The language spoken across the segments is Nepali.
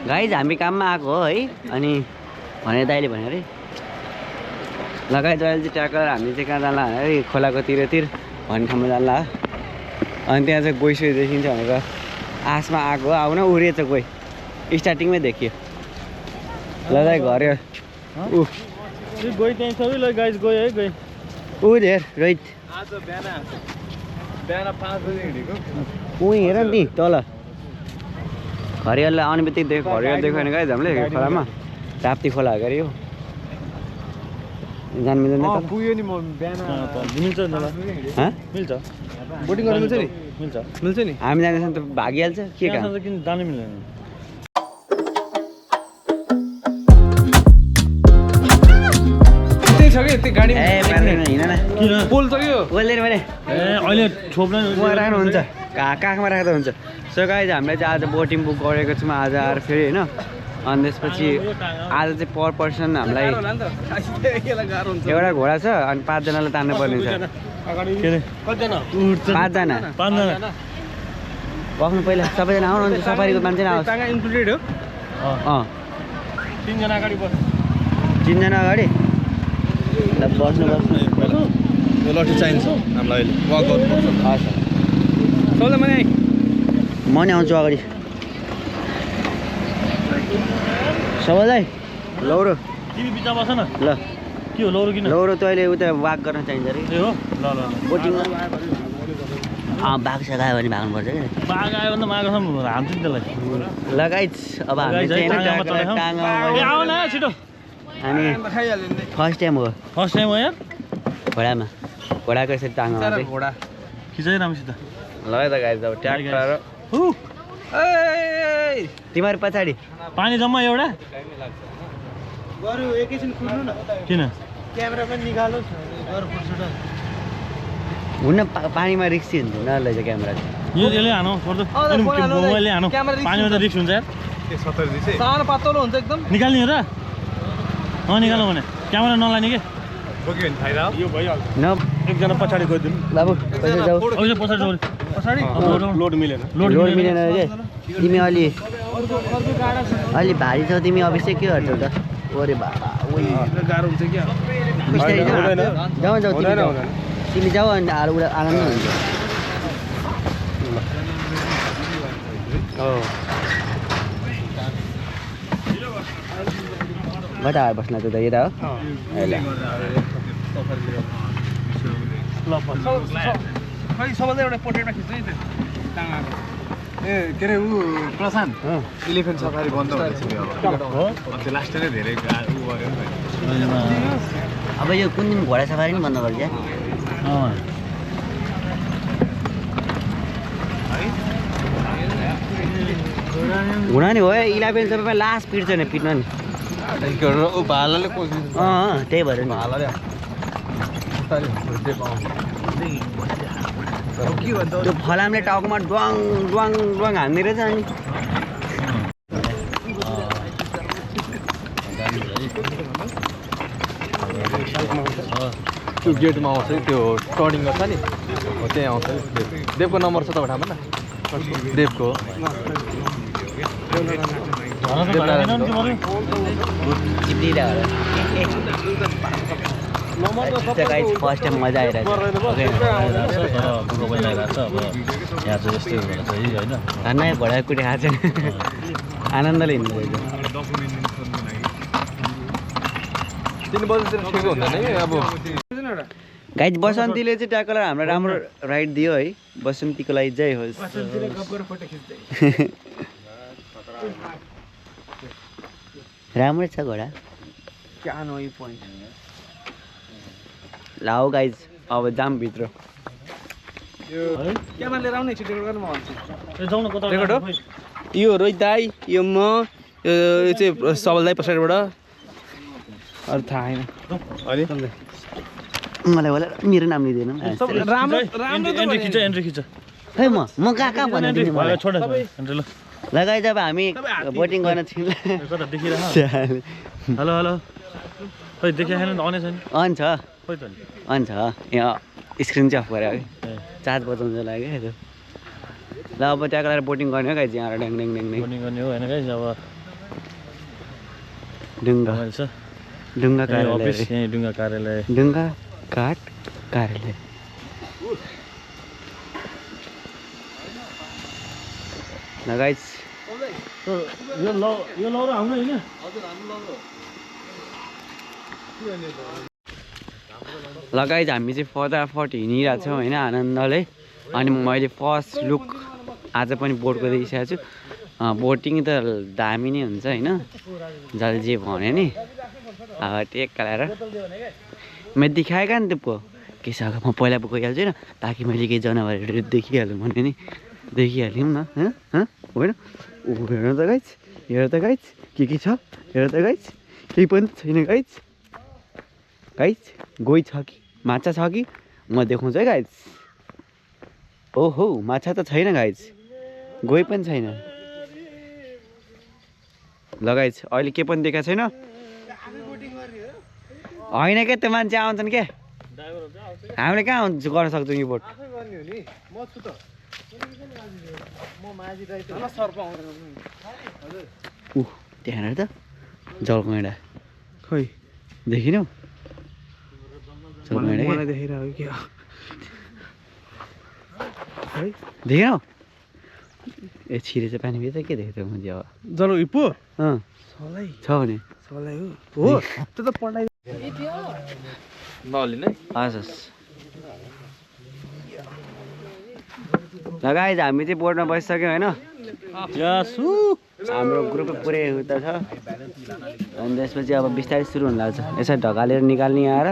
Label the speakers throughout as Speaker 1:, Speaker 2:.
Speaker 1: गाइज हामी काममा आएको हो है अनि भने दाइले भन्यो अरे लगाइ जहिले चाहिँ ट्र्याक्टर हामी चाहिँ कहाँ जान्ला अरे खोलाको तिरतिर भन्ने ठाउँमा जान्ला अनि त्यहाँ चाहिँ गइसकेको देखिन्छ भनेर आसमा आएको आउन उडेछ गइ स्टार्टिङमै देखियो लगाइ घर ऊ
Speaker 2: गइ त्यही सबै ल गाइस गयो है गइ
Speaker 1: ऊ हेर रोहित
Speaker 2: आज बिहान 5 बजे हिँडेको
Speaker 1: उही हेर नि तल घरियाललाई आउने बित्तिकै देख्यो घरियाल देख्यो भने गाइज हामीले खोलामा राप्ती खोला गरे यो जान मिल्दैन
Speaker 2: पुग्यो नि म बिहान मिल्छ नि मिल्छ बोटिङ गर्न मिल्छ नि मिल्छ नि
Speaker 1: हामी जाँदैछौँ त भागिहाल्छ के काम
Speaker 2: किन जानु मिल्दैन छ कि त्यो गाडी
Speaker 1: ए पार्दैन हिँड न
Speaker 2: किन पोल त यो
Speaker 1: बोल्दैन मैले
Speaker 2: ए अहिले छोप्न
Speaker 1: राख्नु हुन्छ काखमा राख्दा हुन्छ सो गाइज हामीले चाहिँ आज बोटिङ बुक गरेको छौँ आज आएर फेरि होइन अनि त्यसपछि आज चाहिँ पर पर्सन हामीलाई एउटा घोडा छ अनि 5 जनालाई तान्नु पर्ने छ पाँचजना बस्नु पहिला सबैजना आउनु अन्त सफारीको मान्छे आउँछ
Speaker 2: इन्क्लुडेड हो
Speaker 1: अँ
Speaker 2: 3 जना अगाडि बस्नु
Speaker 1: 3 जना अगाडि ल बस्नु
Speaker 2: यो लट्ठी चाहिन्छ हामीलाई अहिले वाक गर्नुपर्छ
Speaker 1: हस्
Speaker 2: सबैलाई मैले
Speaker 1: म नि आउँछु अगाडि सबैलाई लौरो
Speaker 2: तिमी बिचमा बस न
Speaker 1: ल
Speaker 2: के हो लौरो किन
Speaker 1: लौरो त अहिले उता वाक गर्न चाहिन्छ अरे
Speaker 2: ए हो ल ल
Speaker 1: बोटिङ बाघ छ गयो भने भाग्नुपर्छ कि
Speaker 2: बाघ आयो भने मागसम्म हान्छ नि त्यसलाई
Speaker 1: लगाइज अब हामी चाहिँ
Speaker 2: आऊ न छिटो
Speaker 1: अनि फर्स्ट टाइम हो
Speaker 2: फर्स्ट टाइम हो यार
Speaker 1: घोडामा घोडाको यसरी टाङ्गा
Speaker 2: घोडा खिचाइ राम्रोसित
Speaker 1: ल त गाइज अब ट्र्याक्टर तिमीहरू पछाडि
Speaker 2: पानी जम्मा एउटा
Speaker 3: बरु एकैछिन कुर्नु न
Speaker 2: किन
Speaker 3: क्यामेरा पनि निकालोस्
Speaker 1: हुन्न पानीमा रिक्सी हुन्छ उनीहरूलाई चाहिँ क्यामेरा
Speaker 2: यो यसले हानु पर्दो मोबाइलले हानु पानीमा त रिक्स हुन्छ यार
Speaker 3: सानो पातलो हुन्छ एकदम
Speaker 2: निकाल्ने हो र निकाल्नु भने क्यामेरा नलाने के
Speaker 3: बोक्यो भने फाइदा हो यो भइहाल्छ
Speaker 1: न
Speaker 2: एकजना पछाडि गइदिनु
Speaker 1: बाबु पैसा जाऊ
Speaker 2: पछाडि लोड मिलेन
Speaker 1: लोड मिलेन के तिमी अलि अलि भारी छौ तिमी अवश्य के गर्छौ त ओरे बाबा
Speaker 2: गाह्रो हुन्छ क्या
Speaker 1: बिस्तारै जाऊ जाऊ तिमी जाऊ अनि आनन्द हुन्छ कता आएर बस्न त यता हो
Speaker 3: खै सबैले एउटा पोर्ट्रेटमा खिच्नु नि ए के अरे ऊ प्रशान्त इलेफेन्ट सफारी बन्द भएछ त्यो लास्ट नै धेरै उ गर्यो
Speaker 1: अब यो कुन दिन घोडा सफारी नि बन्द गर्छ घुँडा नि हो 11 सबैमा लास्ट पिट्छ नि पिट्न नि
Speaker 3: भालाले
Speaker 1: त्यही भएर नि त्यो फलामले टाउकोमा ड्वाङ ड्वाङ ड्वाङ हान्ने रहेछ अनि
Speaker 3: त्यो गेटमा आउँछ त्यो टर्निङ गर्छ नि हो त्यही आउँछ देवको नम्बर छ तपाईँ ठाउँमा न देवको
Speaker 1: फर्स्ट टाइम मजा आइरहेको नयाँ घोडा कुटी खाएको छैन आनन्दले हिँड्नु रहेछ
Speaker 3: 3 बजेतिर ठिक हुँदैन है अब
Speaker 1: गाइज बसन्तीले चाहिँ ट्याकलर हाम्रो राम्रो राइड दियो है बसन्तीको लागि जय होस् राम्रै छ घोडा लाऊ गाइज अब जाम भित्र
Speaker 3: क्यामेरा लिएर आउने छिटो गर्नु म भन्छु
Speaker 2: रेकर्ड हो
Speaker 3: यो रोहित दाई यो म यो चाहिँ सबल दाई पछाडिबाट अरू थाहा छैन
Speaker 1: मलाई होला मेरो नाम लिँदैन
Speaker 2: एन्ट्री खिच
Speaker 1: खै म कहाँ भन्नु मलाई
Speaker 2: छोड ल
Speaker 1: लगाइ जब हामी बोटिङ गर्न थियौँ
Speaker 2: कता देखिरहेको हेलो हेलो खै देखिया छैन अन छैन
Speaker 1: अन छ
Speaker 2: खै त
Speaker 1: अन छ यहाँ स्क्रिन चाहिँ अफ गरे है चार्ज बजाउनु लाग्यो ल अब त्यहाँ गएर बोटिङ गर्ने हो गाइज यहाँ ड्याङ ड्याङ ड्याङ ड्याङ
Speaker 2: बोटिङ गर्ने हो होइन गाइस अब
Speaker 1: ढुङ्गा
Speaker 2: रमाइलो छ
Speaker 1: ढुङ्गा
Speaker 2: यहीँ
Speaker 1: कार्यालय
Speaker 2: अफिस यहीँ डुङ्गा कार्यालय
Speaker 1: ढुङ्गा काठ कार्यालय ल गाइज
Speaker 2: यो लौरो हाम्रो होइन
Speaker 1: ल गाइज हामी चाहिँ फटाफट हिँडिरहेको छौँ होइन आनन्दले अनि मैले फर्स्ट लुक आज पनि बोटको देखिसकेको छु बोटिङ त दामी नै हुन्छ होइन जसले जे भन्यो नि अब टेक कालेर मैले देखाएका नि तुप्को के छ म पहिला पो गइहाल्छु होइन ताकि मैले केही जनावरहरू देखिहाल्नु भने नि देखिहाल्यौँ न होइन ऊ हेर त गाइज के छ हेर त गाइज केही पनि छैन गाइज गोही छ कि माछा छ कि म देखाउँछु है गाइज ओहो माछा त छैन गाइज गोही पनि छैन ल गाइज अहिले के पनि देखाएको छैन होइन क्या त्यो मान्छे आउँछन् के हामीले कहाँ गर्न सक्छौँ यो बोट त्यहाँनिर त जलगैँडा
Speaker 2: खै
Speaker 1: देखिनौ
Speaker 2: मलाई देखाइरहेको के
Speaker 1: देखिनौ ए छिरे चाहिँ पानी भित्र के देखेको मैले अब
Speaker 2: जलो इपो
Speaker 1: अँ
Speaker 2: सलाई
Speaker 1: छ भने
Speaker 2: सलाई हो त्यो त पढाइ नलिने
Speaker 1: हस् हस् लगाइज हामी चाहिँ बोर्डमा बसिसक्यौँ होइन
Speaker 2: यासु
Speaker 1: हाम्रो ग्रुप पुरै उता छ अनि त्यसपछि अब बिस्तारै सुरु हुन लाग्छ यसरी ढकालेर निकाल्ने आएर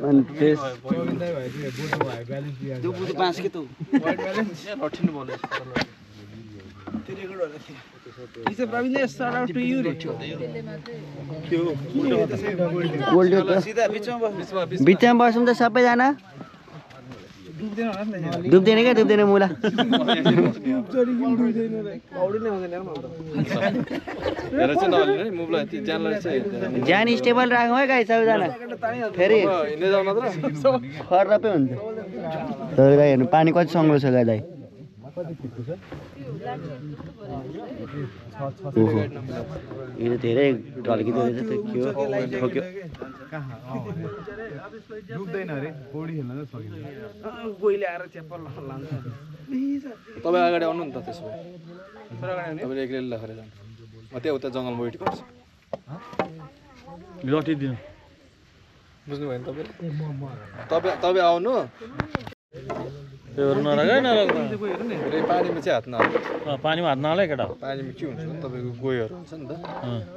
Speaker 1: अनि त्यस बिचमा बसौँ त सबैजना डुब्दैन क्या डुब्दैन मुला ज्यान स्टेबल राखौँ है गाई सबैजना फेरि खर्रपै हुन्छ तर गाई हेर्नु पानी कति सङ्लो छ गाई दाइ यो धेरै ढल्किँदो रहेछ त के हो ठोक्यो
Speaker 3: डुब्दैन अरे पौडी खेल्न त सकिन्छ
Speaker 2: गोइले आएर च्याप्पल लान्छ
Speaker 3: तपाईँ अगाडि आउनु नि त त्यसो भए तपाईँले एक्लै लखेर जानु म त्यहाँ उता जङ्गलमा वेट गर्छु
Speaker 2: लटिदिनु
Speaker 3: बुझ्नुभयो नि तपाईँले तपाईँ आउनु
Speaker 2: त्यो नराग नराग
Speaker 3: पानीमा चाहिँ हात नहाल्नु
Speaker 2: पानीमा हात नहाले केटा
Speaker 3: पानीमा के हुन्छ तपाईँको गोहीहरू हुन्छ नि त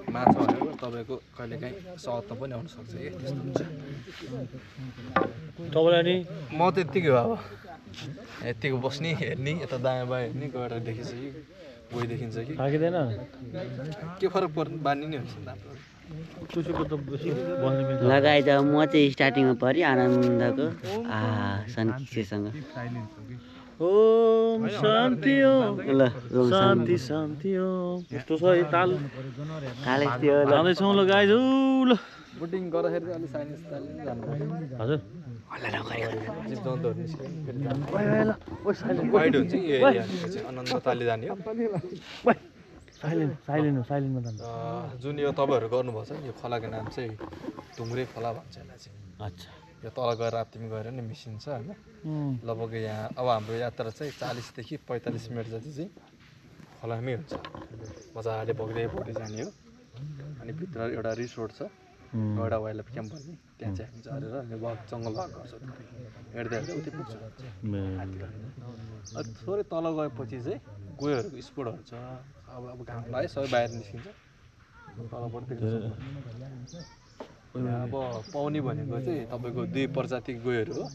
Speaker 3: माछा भनेको तपाईँको कहिलेकाहीँ सहतमा पनि आउनु सक्छ कि त्यस्तो हुन्छ
Speaker 2: तपाईँलाई नि
Speaker 3: म त यत्तिकै हो अब यत्तिको बस्ने हेर्ने यता दायाँ बायाँ हेर्ने गएर देखिन्छ कि गोही देखिन्छ कि
Speaker 2: थाकिँदैन
Speaker 3: के फरक पर्ने बानी नै हुन्छ नि त
Speaker 2: चुसुको त बस्ने
Speaker 1: लगाइज म चाहिँ स्टार्टिङमा परेँ आनन्दको सन्किसेसँग
Speaker 2: ओम शान्ति
Speaker 1: ल
Speaker 2: शान्ति शान्ति ओम यस्तो छ है ताल
Speaker 1: काले त्यो
Speaker 2: जाँदैछौँ ल गाइज ल
Speaker 3: बोटिङ गर्दाखेरि चाहिँ अलिक साइन्स तालले जानुपर्छ
Speaker 2: हजुर
Speaker 1: हल्ला नगरेको
Speaker 3: जीव जन्तुहरू निस्कियो वाइड हुन्छ कि यो एरिया चाहिँ अनन्त तालले जाने हो
Speaker 2: साइलेन्टमा जान्छ
Speaker 3: जुन यो तपाईँहरू गर्नुभएको छ नि यो खोलाको नाम चाहिँ ढुङ्ग्रे खोला भन्छ यसलाई चाहिँ
Speaker 2: अच्छा
Speaker 3: यो तल गएर राप्तीमा गएर नि मिसिन्छ होइन लगभग यहाँ अब हाम्रो यात्रा चाहिँ 40 देखि 45 मिनट जति चाहिँ खोलामै हुन्छ मजाले बग्दै जाने हो अनि भित्र एउटा रिसोर्ट छ एउटा वाइल्ड लाइफ क्याम्प भन्ने त्यहाँ चाहिँ हामी झरेर अनि जङ्गल भाग गर्छौँ हेर्दै हेर्दै उतै पुग्छ अनि थोरै तल गएपछि चाहिँ गोहीहरूको स्पोटहरू छ अब घाम लाग्यो सबै बाहिर निस्किन्छ तलबाट अब पाउने भनेको चाहिँ तपाईँको 2 प्रजातिको गोहीहरू हो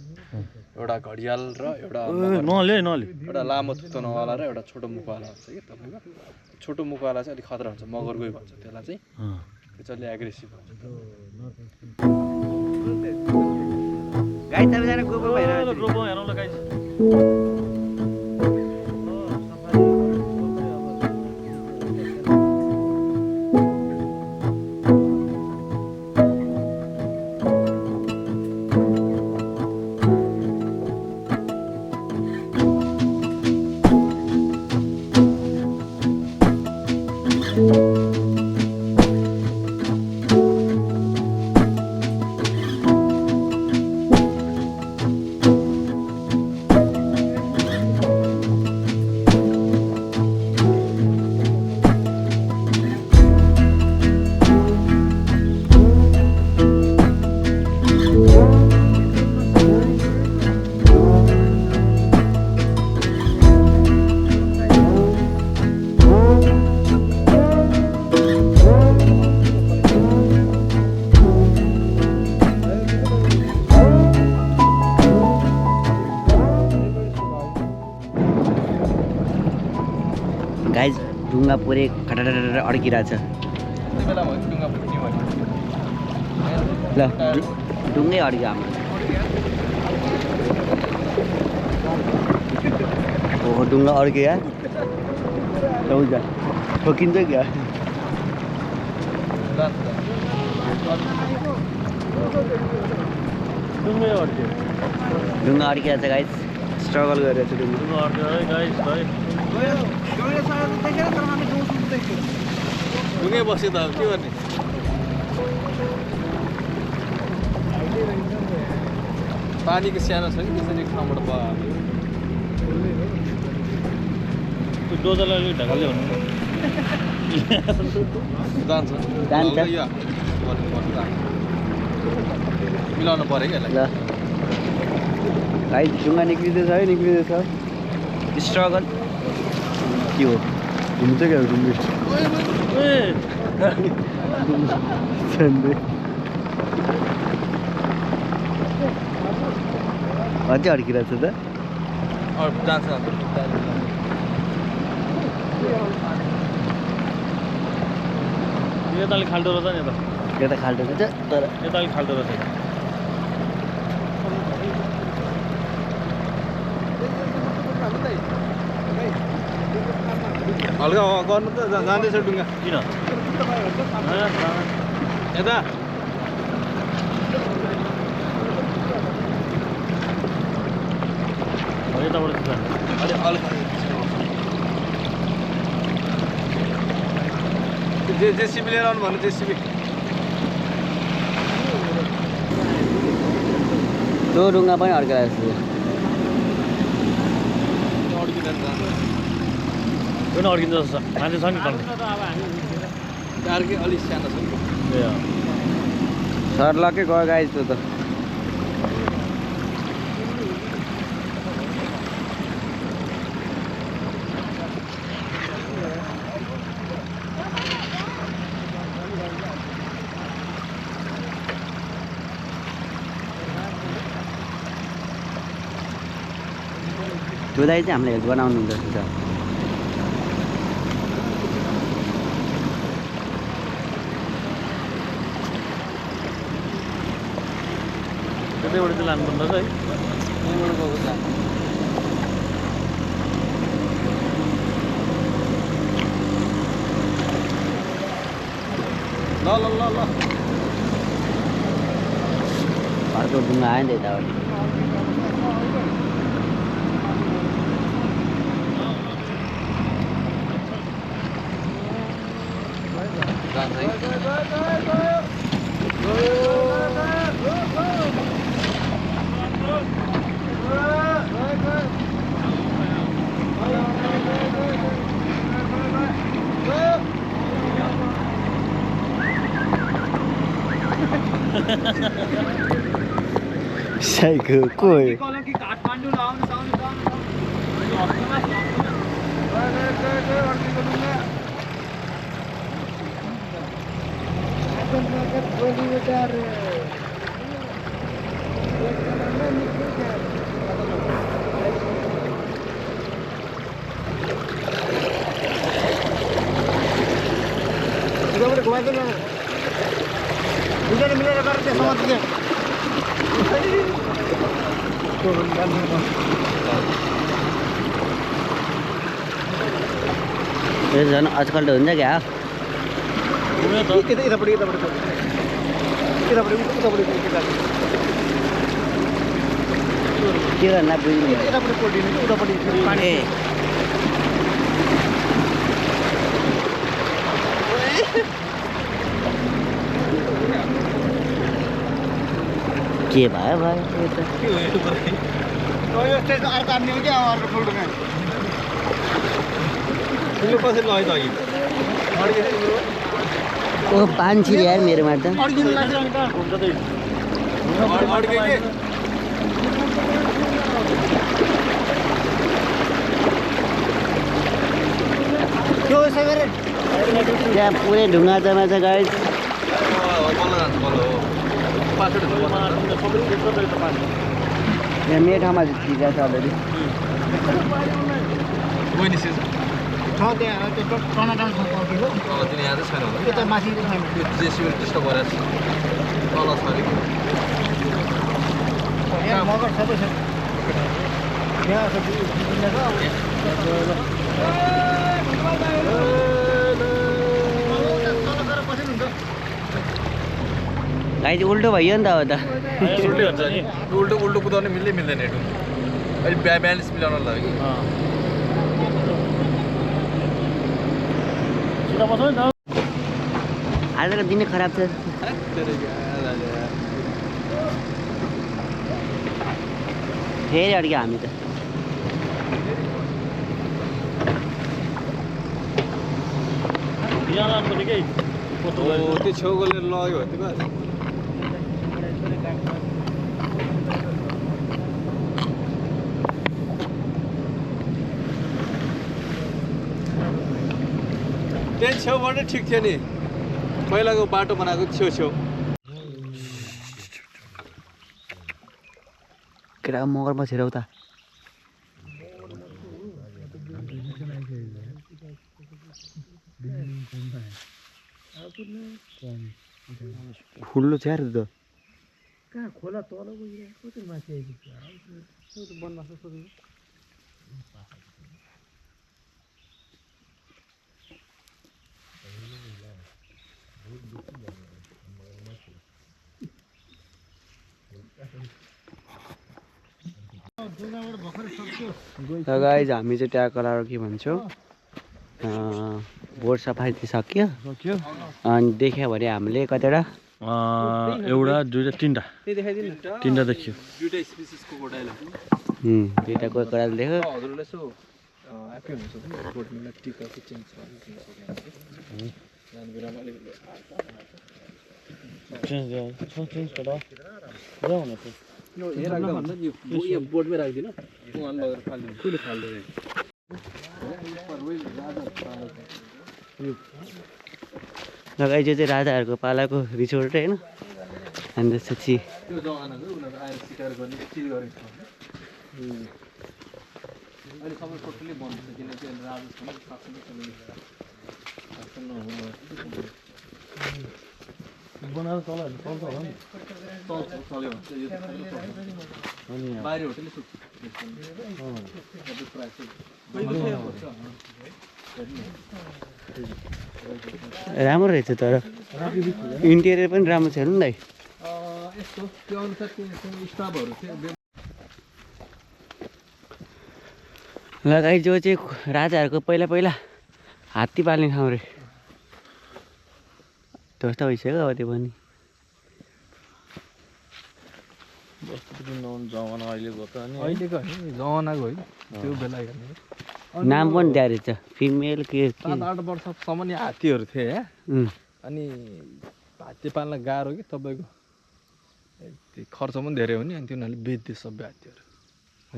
Speaker 3: एउटा घडियाल र एउटा एउटा लामो थुतनवाला र एउटा छोटो मुखवाला हुन्छ कि तपाईँको छोटो मुखवाला चाहिँ अलिक खतरा हुन्छ मगर गोही भन्छ त्यसलाई चाहिँ त्यो चाहिँ अलिक एग्रेसिभ हुन्छ
Speaker 1: गाई सबैजना गोबो भएर
Speaker 2: रोबो हेरौँ ल गाइज
Speaker 1: गाइज ढुङ्गा पुरै खटाटा अड्किरहेछ
Speaker 3: त्यति बेला भयो ढुङ्गा फुट्ने भने
Speaker 1: ल ढुङ्गै अड्क्यो हाम्रो ओहो ढुङ्गा अड्क्यो या हुन्छ ठोकिन्छ क्या
Speaker 2: ढुङ्गै अड्क्यो
Speaker 1: ढुङ्गा अड्किरहेछ गाइज स्ट्रगल गरिरहेछ ढुङ्गा
Speaker 2: ढुङ्गा अड्क्यो है गाइस भाइ
Speaker 3: ढुङ्गै बस्यो त अब के गर्ने पानीको सानो छ कि त्यसरी एक ठाउँबाट भयो
Speaker 2: त्यो डोजरलाई अलिक ढकाल्दै भन्नु
Speaker 3: जान्छ
Speaker 1: जान्छ।
Speaker 3: यो गर्नुपर्छ जान्छ। मिलाउनु पऱ्यो कि यसलाई
Speaker 1: ल गाइज ढुङ्गा निक्लिँदैछ है निक्लिँदैछ स्ट्रगल के हो घुम्छ क्या ढुङ्गा अझै अड्किरहेछ त
Speaker 3: जान्छ
Speaker 2: यता अलिक खाल्डो रहेछ नि यता
Speaker 1: यो त खाल्टो छ तर
Speaker 2: यता अलिक खाल्डो रहेछ
Speaker 3: हल्का गर्नु त जाँदैछ ढुङ्गा
Speaker 2: किन
Speaker 3: यता
Speaker 2: यताबाट चाहिँ
Speaker 3: अलि हल्का जेसिबी लिएर आउनु भन्नु जेसिबी
Speaker 1: त्यो ढुङ्गा पनि अड्किरहेछ
Speaker 3: अड्किँदैन
Speaker 2: किन अड्किन्छ जस्तो मान्छे छ नि तल
Speaker 3: अर्कै अलिक सानो छ नि
Speaker 2: ए
Speaker 1: सर्लकै गयो गाइज त्यो त त्यो दाइ चाहिँ हामीलाई हेल्प गराउनु हुन्छ त्यो
Speaker 2: त्यतैबाट चाहिँ लानुपर्ने रहेछ है
Speaker 3: यहीँबाट गएको छ ल ल ल ल
Speaker 1: अर्को ढुङ्गा आयो नि त यताबाट साइको कोही यो झन् आजकल त हुन्छ क्या के गर्नु बुझ्नु ए के भयो भयो यो त
Speaker 3: तिम्रो कसरी लग्यो त अघि
Speaker 1: ओ पानी छिर्यो यार मेरोमा त
Speaker 3: अड्के के
Speaker 1: त्यहाँ पुरै ढुङ्गा जमा छ गाइस
Speaker 3: बल्ल जान्छ बल्ल हो पाछुट
Speaker 1: यहाँ मेरो ठाउँमा छिर्या छ अलरेडी
Speaker 3: गयो नि सिज तिनी यहाँ चाहिँ छैन होला त्यो जेसिबी डिस्टर्ब गरेर तल छ अरे
Speaker 1: गाइस उल्टो भयो नि त हो त
Speaker 3: उल्टै हुन्छ नि उल्टो उल्टो कुदाउने मिल्दैन हेटु अहिले ब्यालेन्स मिलाउन लाग्यो
Speaker 1: आजको दिनै खराब छ फेरि अड्क्यो हामी त
Speaker 3: त्यो छेउ गएर लग्यो त्यो बस त्यही छेउबाट ठिक थियो नि पहिलाको बाटो बनाएको छेउ
Speaker 1: केटा मगर बसेर उता फुल्लो छ यार त
Speaker 2: कहाँ खोला तल गइरहेको त्यो माथि आइपुग्छ बनमास जस्तो
Speaker 1: त गाइज हामी चाहिँ ट्याकलाएर के भन्छौँ बोर्ड सफाइ सक्यो अनि देख्यो भने हामीले कतिवटा
Speaker 2: एउटा दुईटा तिनटा देखियो
Speaker 3: दुईटा स्पिसिस क्रोकोडाइल
Speaker 1: दुईवटा क्रोकोडाइल देख्यो
Speaker 3: हजुरलाई यसो ह्याप्पी हुनुहुन्छ भने बोटमा टिका चाहिँ चेन्ज जानु बेलामा अलिकति यो बोटमै राखिदिनु उहाँले लगेर फालिदिनु कसले फाल्दैन
Speaker 1: लगाइ चाहिँ राजाहरूको पालाको रिसोर्ट होइन अनि त्यसपछि
Speaker 3: त्यो जमानाको उनीहरू आएर सिकार गर्ने चिल गरेको छ अहिले सबै टोटली बन्द छ किनकि राजस्थानमा शासन
Speaker 2: बनाएर चलायो चल्छ होला नि
Speaker 3: चल्यो भने चाहिँ यो
Speaker 2: अनि
Speaker 3: बाहिर होटेलै सुक्छ
Speaker 1: राम्रो रहेछ तर इन्टेरियर पनि राम्रो छ हेर्नु नि
Speaker 3: यस्तो त्यो अनुसार त्यो स्टाफहरू थियो
Speaker 1: लगाइ जो चाहिँ राजाहरूको पहिला हात्ती पाल्ने ठाउँ रे ध्वस्त भइसक्यो अब त्यो पनि
Speaker 2: जमाना अहिलेको त अनि
Speaker 3: अहिलेको होइन जमानाको है त्यो बेला हेर्ने
Speaker 1: नाम पनि दिएको रहेछ फिमेल के
Speaker 3: 7-8 वर्षसम्म नि हात्तीहरू थिए यहाँ अनि हात्ती पाल्न गाह्रो कि तपाईँको त्यो खर्च पनि धेरै हो नि अनि तिनीहरूले बेच्दियो सबै हात्तीहरू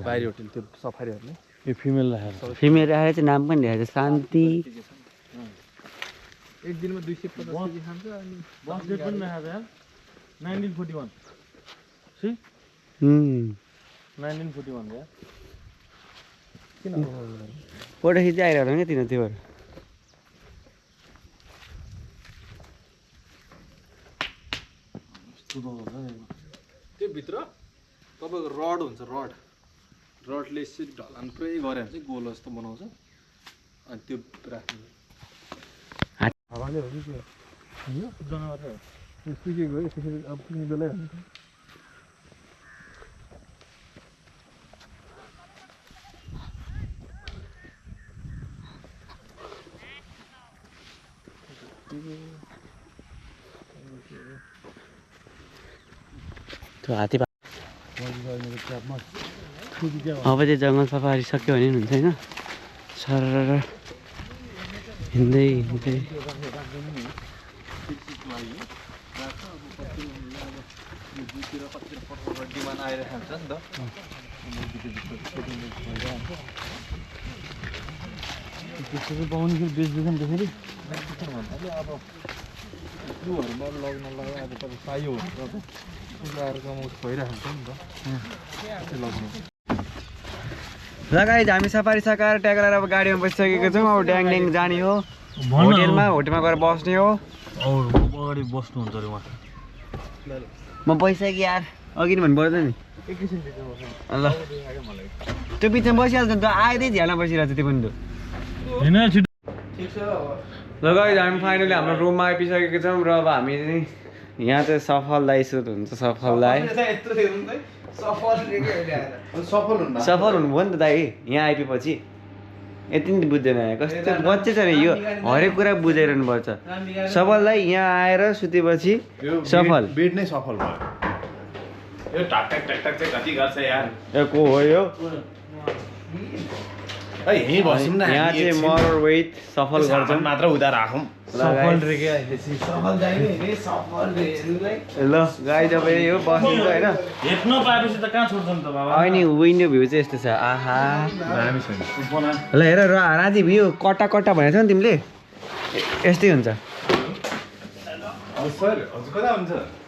Speaker 3: बाहिर होटेल त्यो सफारीहरूले
Speaker 2: यो फिमेल राखेर
Speaker 1: फिमेल राखेर चाहिँ नाम पनि दिएको छ शान्ति
Speaker 3: एक दिनमा 250 केजी खान्छ अनि
Speaker 2: बस डेट पनि राखेको छ 1941 सी 1941 यार किन
Speaker 1: फोटो खिच्दै आइरहेको क्या तिनीहरू त्यो भएर
Speaker 3: त्यो भित्र तपाईँको रड हुन्छ रडले यसरी ढलान पुरै गरेर चाहिँ गोलो जस्तो बनाउँछ अनि त्यो राख्ने
Speaker 2: हावाले हो कि त्यो जनावर हो सुके गयो त्यसरी अब पुग्ने बेलै हो नि
Speaker 1: त्यो हात्ती अब चाहिँ जङ्गल सफारी सक्यो भने हुन्छ होइन सरर हिँड्दै हिँड्दै
Speaker 3: डिमान्ड आइरहेको हुन्छ नि त
Speaker 2: त्यसरी पाउने फेरि बेच्दैछ नि त्यसरी
Speaker 3: अब त्योहरूमा लग्नलाई अब तपाईँ पाइयो भने त उनीहरू कमाउँछ भइरहेको हुन्छ नि त लग्नु
Speaker 1: लगाइ हामी सफारी सकाएर ट्याक्राएर अब गाडीमा बसिसकेको छौँ अब ड्याङ ड्याङ जाने हो होटेलमा गएर बस्ने हो
Speaker 2: अगाडि बस्नुहुन्छ अरे उहाँ
Speaker 1: म बसिसकेँ यार अघि नि भन्नु पर्दैन नि ल त्यो बिचमा बसिहाल्छ नि त आएदै झ्यालमा बसिरहेको छ त्यो पनि त
Speaker 2: होइन छिटो
Speaker 1: ल गाइज हामी फाइनली हाम्रो रुममा आइपुगिसकेको छौँ र अब हामी चाहिँ यहाँ चाहिँ सफल दाइ सुट हुन्छ सफल दाइ सफल हुनुभयो नि त दाइ यहाँ आइपुगेपछि यति नि बुझ्दैन कस्तो बच्चे छ नि यो हरेक कुरा बुझाइरहनु पर्छ सफल दाइ यहाँ आएर सुतेपछि सफल
Speaker 4: बेड नै सफल भयो यो टाक टाक टाक टाक चाहिँ कति गर्छ यार
Speaker 1: यो को हो यो
Speaker 4: यहीँ बसौँ न
Speaker 1: यहाँ चाहिँ मर वेट सफल गर्छौँ
Speaker 4: मात्र उता राखौँ
Speaker 1: ल गाई अब यही हो बस्नु होइन
Speaker 2: हेप्न पाएपछि त कहाँ छोड्छ नि त बाबा
Speaker 1: अनि विन्डो भ्यू चाहिँ यस्तो छ आहा ल हेर राजीव यो कट्टा कट्टा भनेको छ नि तिमीले यस्तै हुन्छ
Speaker 4: सर हजुर कता हुन्छ